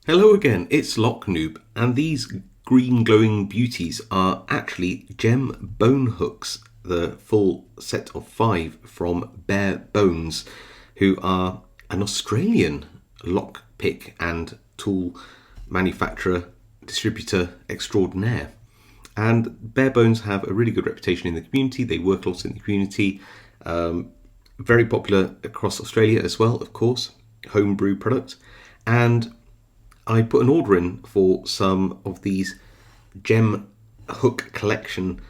Hello again, it's Noob, and these green glowing beauties are actually gem bone hooks, the full set of 5 from Bare Bones, who are an Australian lockpick and tool manufacturer, distributor extraordinaire. And Bare Bones have a really good reputation in the community. They work a lot in the community. Very popular across Australia as well, of course. Homebrew product. And I put an order in for some of these gem hook collection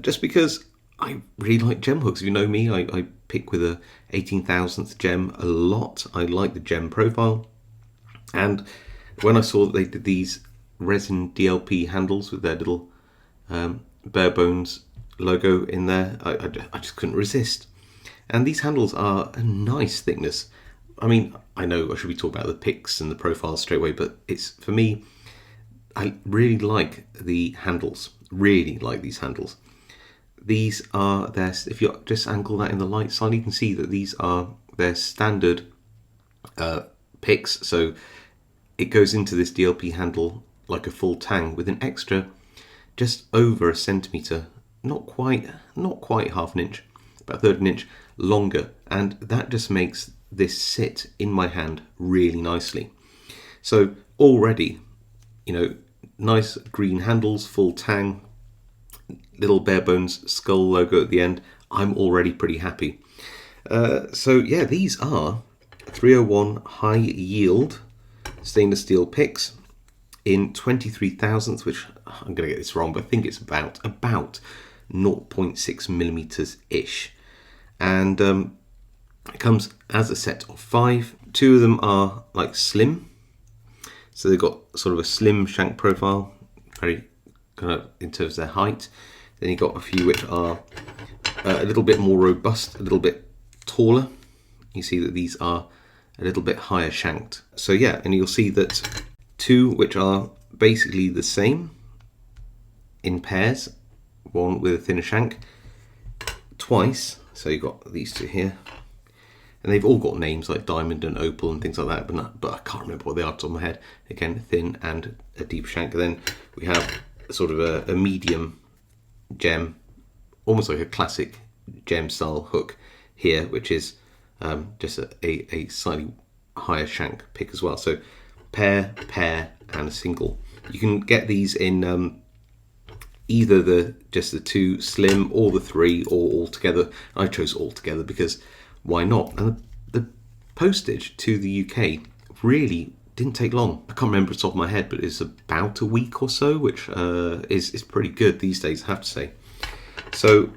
just because I really like gem hooks. If you know me, I pick with a 18,000th gem a lot. I like the gem profile. And when I saw that they did these resin DLP handles with their little Bare Bones logo in there, I just couldn't resist. And these handles are a nice thickness. I mean, I know I should be talking about the picks and the profiles straight away, but it's, for me, I really like the handles. Really like these handles. These are their, if you just angle that in the light side, you can see that these are their standard picks. So it goes into this DLP handle like a full tang with an extra just over a centimetre, not quite half an inch, about a third of an inch longer, and that just makes this sit in my hand really nicely. So already, nice green handles, full tang, little Bare Bones skull logo at the end. I'm already pretty happy. So yeah, these are 301 high yield stainless steel picks in 23 thousandths, which I'm going to get this wrong, but I think it's about 0.6 millimeters ish. And it comes as a set of 5. 2 of them are like slim, so they've got sort of a slim shank profile, very kind of in terms of their height. Then you've got a few which are a little bit more robust, a little bit taller. You see that these are a little bit higher shanked. So yeah, and you'll see that 2 which are basically the same in pairs, one with a thinner shank, twice. So you've got these 2 here. And they've all got names like diamond and opal and things like that, but I can't remember what they are off the top of my head. Again, thin and a deep shank. And then we have sort of a medium gem, almost like a classic gem style hook here, which is just a slightly higher shank pick as well. So pair, and a single. You can get these in either just the 2 slim or the 3 or all together. I chose all together because why not? And the postage to the UK really didn't take long. I can't remember off the top of my head, but it's about a week or so, which is pretty good these days, I have to say. So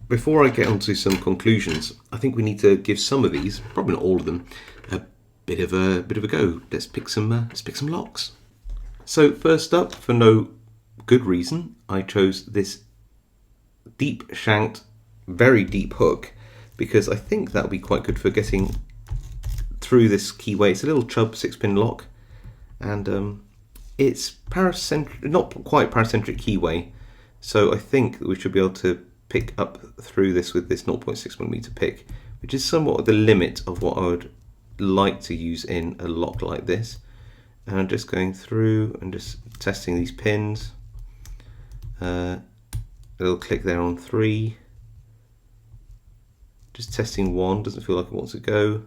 before I get onto some conclusions, I think we need to give some of these, probably not all of them, a bit of a go. Let's pick some locks. So first up, for no good reason, I chose this deep shanked, very deep hook, because I think that'll be quite good for getting through this keyway. It's a little Chubb 6-pin lock, and it's paracentric, not quite paracentric keyway, so I think that we should be able to pick up through this with this 0.6mm pick, which is somewhat at the limit of what I would like to use in a lock like this. And I'm just going through and just testing these pins. A little click there on 3. Just testing 1, doesn't feel like it wants to go.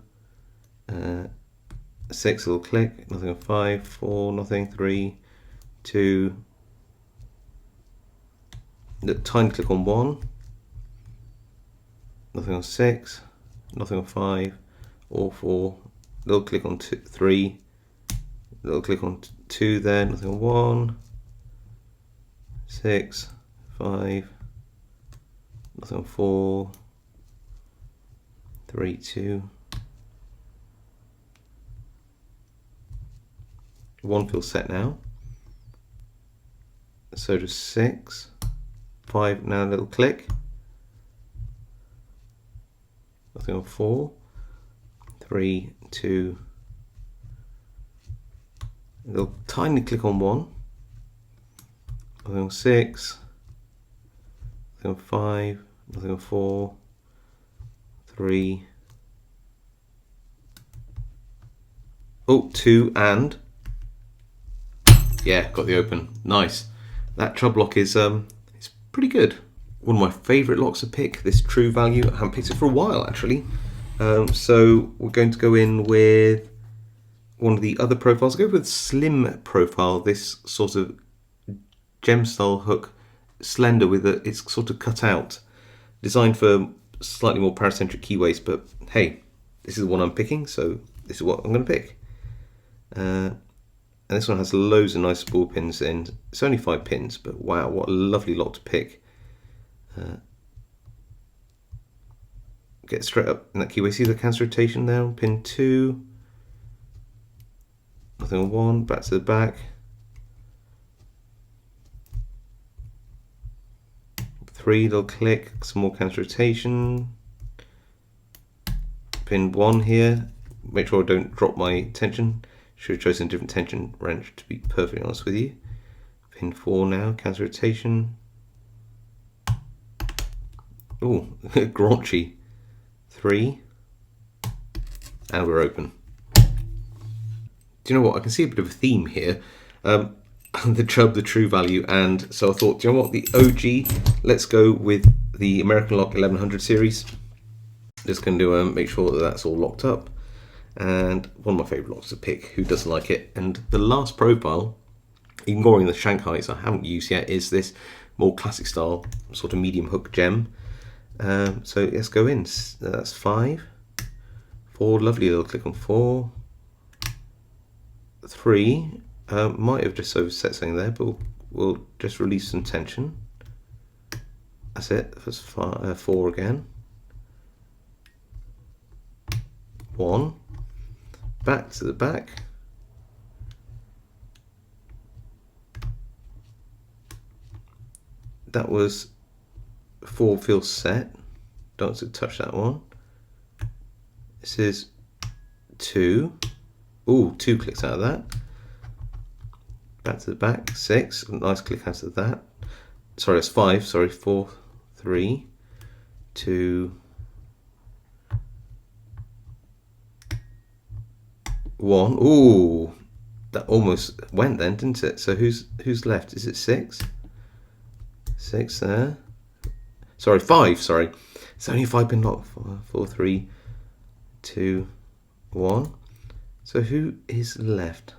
6, a little click, nothing on 5, 4, nothing, 3, 2. Tiny click on 1, nothing on 6, nothing on 5 or 4. Little click on 2, 3, little click on 2 there, nothing on 1, 6, 5, nothing on 4, 3, 2. 1 feels set now. So does 6, 5. Now a little click. Nothing on 4, 3, 2. A little tiny click on 1. Nothing on 6. Nothing on 5. Nothing on 4. 3. Oh, 2 and Yeah, got the open. Nice. That chub lock is it's pretty good. One of my favourite locks to pick, this True Value. I haven't picked it for a while actually. So we're going to go in with one of the other profiles. I'll go with Slim profile, this sort of gem style hook, slender with it's sort of cut out. Designed for slightly more paracentric keyways, but hey, this is the one I'm picking, so this is what I'm going to pick. And this one has loads of nice ball pins in. It's only 5 pins, but wow, what a lovely lot to pick. Get straight up in that keyway. See the cancer rotation there on pin 2. Nothing on 1. Back to the back. 3, little click. Some more cancer rotation. Pin 1 here. Make sure I don't drop my tension. Should have chosen a different tension wrench, to be perfectly honest with you. Pin 4 now. Cancer rotation. Oh, graunchy. 3, and we're open. Do you know what? I can see a bit of a theme here. The chub, the True Value, and so I thought, do you know what? The OG, let's go with the American Lock 1100 series. Just going to make sure that that's all locked up. And one of my favourite locks to pick. Who doesn't like it? And the last profile, ignoring the Shanghais I haven't used yet, is this more classic style sort of medium hook gem. So let's go in. That's 5, 4, lovely little click on 4, 3. Might have just overset something there, but we'll just release some tension. That's it. That's 4 again. 1. Back to the back. That was 4 feels set. Don't touch that one. This is 2. Ooh, 2 clicks out of that. Back to the back. 6. Nice click out of that. Sorry, it's 5. Sorry, 4, 3, 2, 1. Ooh, that almost went then, didn't it? So who's left? Is it 6? 6 there. Sorry, 5. Sorry, it's only 5 pin lock. 4, 3, 2, 1. So who is left?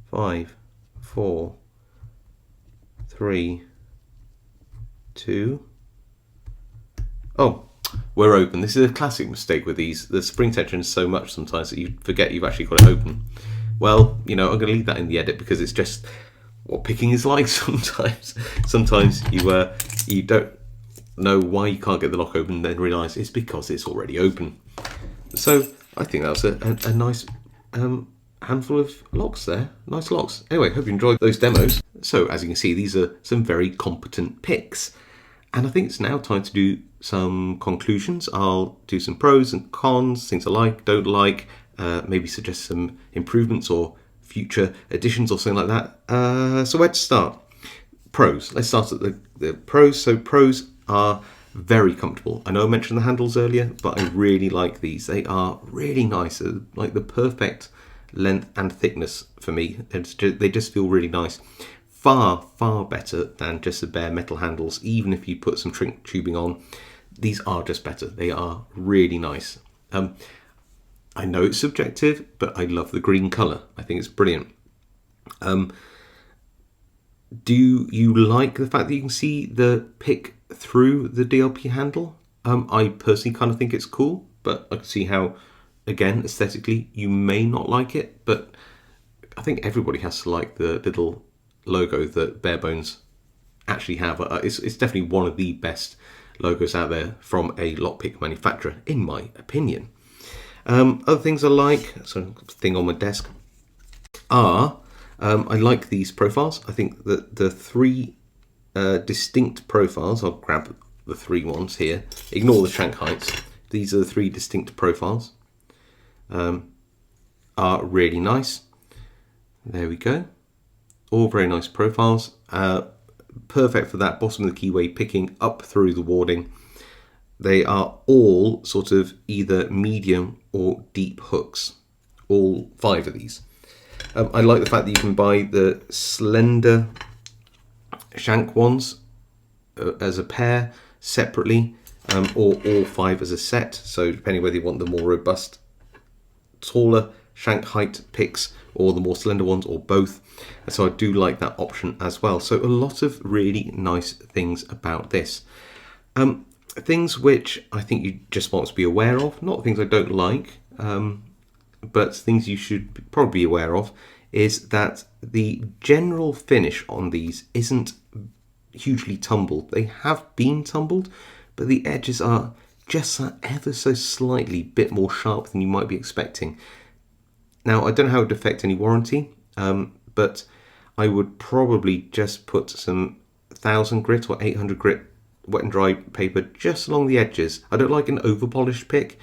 5, 4, 3, 2. Oh, we're open. This is a classic mistake with these. The spring tension is so much sometimes that you forget you've actually got it open. Well, you know, I'm going to leave that in the edit because it's just what picking is like sometimes. Sometimes you don't know why you can't get the lock open and then realise it's because it's already open. So I think that was a nice handful of locks there. Nice locks. Anyway, hope you enjoyed those demos. So as you can see, these are some very competent picks. And I think it's now time to do some conclusions. I'll do some pros and cons, things I like, don't like, maybe suggest some improvements or future additions or something like that. So where to start? Pros. Let's start at the pros. So pros are very comfortable. I know I mentioned the handles earlier, but I really like these. They are really nice. They're like the perfect length and thickness for me. They just feel really nice. Far better than just the bare metal handles. Even if you put some shrink tubing on, these are just better. They are really nice. I know it's subjective, but I love the green colour. I think it's brilliant. Do you like the fact that you can see the pick through the DLP handle? I personally kind of think it's cool, but I can see how, again, aesthetically, you may not like it, but I think everybody has to like the little logo that Barebones actually have. It's definitely one of the best logos out there from a lockpick manufacturer, in my opinion. Other things I like, so thing on my desk, are I like these profiles. I think that the 3 distinct profiles, I'll grab the 3 ones here, ignore the Shanghais. These are the 3 distinct profiles, are really nice. There we go. All very nice profiles. Perfect for that bottom of the keyway picking up through the warding. They are all sort of either medium or deep hooks. All 5 of these. I like the fact that you can buy the slender shank ones as a pair separately, or all 5 as a set. So depending whether you want the more robust, taller shank height picks or the more slender ones, or both. And so I do like that option as well. So a lot of really nice things about this. Things which I think you just want to be aware of, not things I don't like, but things you should probably be aware of, is that the general finish on these isn't hugely tumbled. They have been tumbled, but the edges are just ever so slightly bit more sharp than you might be expecting. Now, I don't know how it would affect any warranty, but I would probably just put some 1000 grit or 800 grit wet and dry paper just along the edges. I don't like an over polished pick,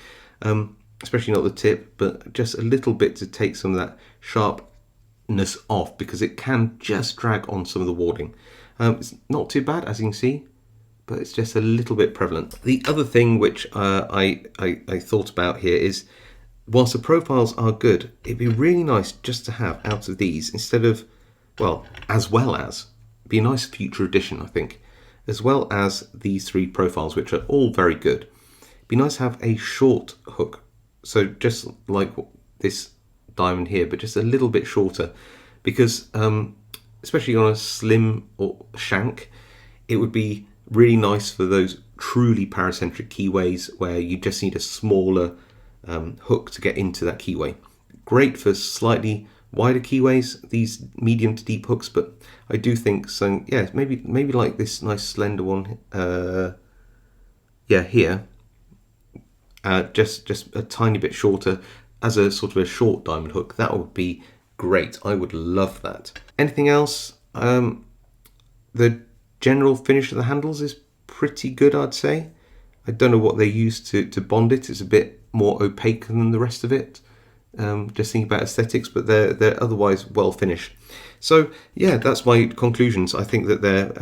especially not the tip, but just a little bit to take some of that sharpness off, because it can just drag on some of the warding. It's not too bad, as you can see, but it's just a little bit prevalent. The other thing which I thought about here is, whilst the profiles are good, it'd be really nice just to have out of these, instead of, well, as well as, be a nice future addition, I think, as well as these 3 profiles, which are all very good. It'd be nice to have a short hook. So just like this diamond here, but just a little bit shorter, because especially on a slim or shank, it would be really nice for those truly paracentric keyways where you just need a smaller hook to get into that keyway. Great for slightly wider keyways, these medium to deep hooks, but I do think so. Yeah, maybe like this nice slender one. Yeah, here. Just a tiny bit shorter as a sort of a short diamond hook. That would be great. I would love that. Anything else? The general finish of the handles is pretty good, I'd say. I don't know what they use to bond it. It's a bit more opaque than the rest of it. Just thinking about aesthetics, but they're otherwise well finished. So yeah, that's my conclusions. I think that they're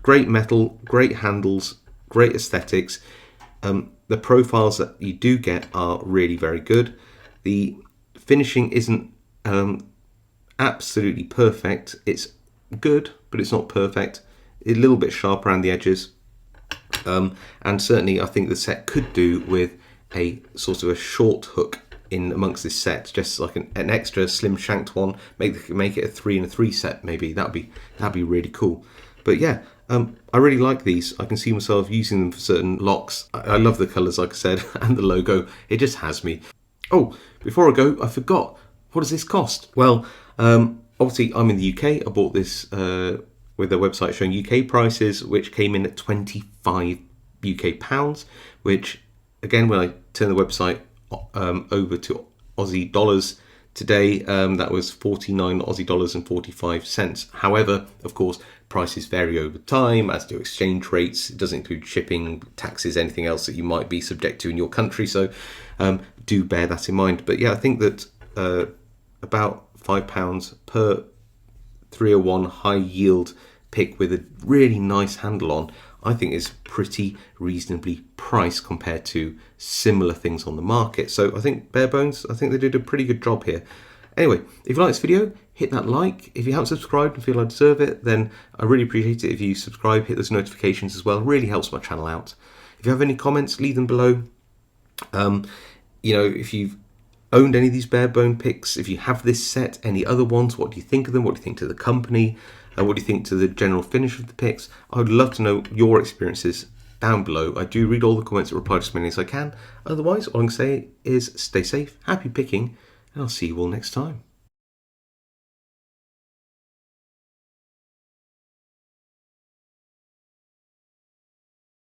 great metal, great handles, great aesthetics. The profiles that you do get are really very good. The finishing isn't absolutely perfect. It's good, but it's not perfect. A little bit sharp around the edges. And certainly I think the set could do with a sort of a short hook in amongst this set, just like an extra slim shanked one. Make it a 3 and a 3 set maybe. That'd be really cool. But yeah, I really like these. I can see myself using them for certain locks. I love the colours, like I said, and the logo. It just has me. Oh, before I go, I forgot. What does this cost? Well, obviously I'm in the UK. I bought this with their website showing UK prices, which came in at 25 UK pounds, which again, when I turn the website over to Aussie dollars today, that was 49 Aussie dollars and 45 cents. However, of course, prices vary over time, as do exchange rates. It doesn't include shipping, taxes, anything else that you might be subject to in your country. So do bear that in mind. But yeah, I think that about £5 per 301 high yield pick with a really nice handle on, I think is pretty reasonably priced compared to similar things on the market. So I think bare bones, I think they did a pretty good job here. Anyway, if you like this video, hit that like. If you haven't subscribed and feel I deserve it, then I really appreciate it if you subscribe, hit those notifications as well. It really helps my channel out. If you have any comments, leave them below. You know, if you've owned any of these bare bone picks, if you have this set, any other ones, what do you think of them? What do you think to the company? What do you think to the general finish of the picks? I would love to know your experiences down below. I do read all the comments and reply to as many as I can. Otherwise, all I can say is stay safe, happy picking, and I'll see you all next time.